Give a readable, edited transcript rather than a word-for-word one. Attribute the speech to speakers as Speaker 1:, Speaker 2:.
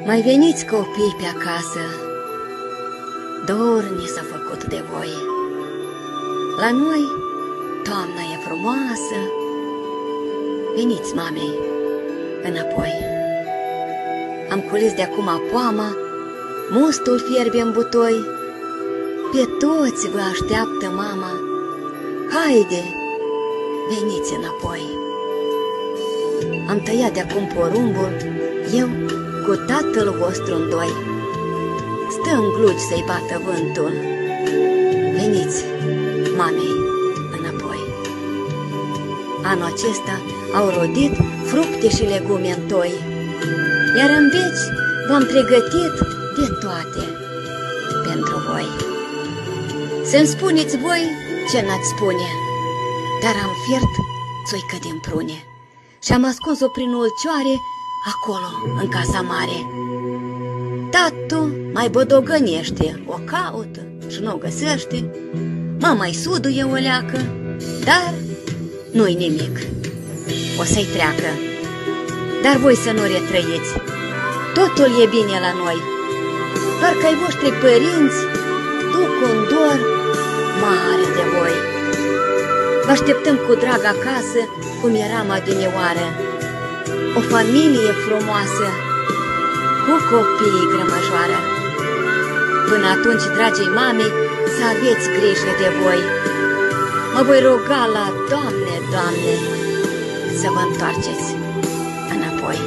Speaker 1: Mai veniți copii pe acasă, dor ni s-a făcut de voi. La noi toamna e frumoasă, veniți, mamei, înapoi. Am cules de acum poama, mustul fierbe în butoi, pe toți vă așteaptă mama, haide, veniți înapoi. Am tăiat de acum porumbul, eu cu tatăl vostru în doi. Stă în glugi să-i bată vântul, veniți, mamei, înapoi. Anul acesta au rodit fructe și legume în toi, iar în veci v-am pregătit de toate pentru voi. Să-mi spuneți voi ce n-ați spune, dar am fiert țuică din prune și am ascuns-o prin ulcioare acolo, în casa mare. Tatu mai bodogănește, o caută și nu o găsește, mă mai suduie o leacă, dar nu-i nimic, o să-i treacă. Dar voi să nu retrăiți, totul e bine la noi, doar că ai voștri părinți duc un dor mare de voi. Vă așteptăm cu drag acasă, cum eram adinioară, o familie frumoasă, cu copiii grămăjoară. Până atunci, dragii mamei, să aveți grijă de voi. Mă voi ruga la Doamne, Doamne, să vă întoarceți înapoi.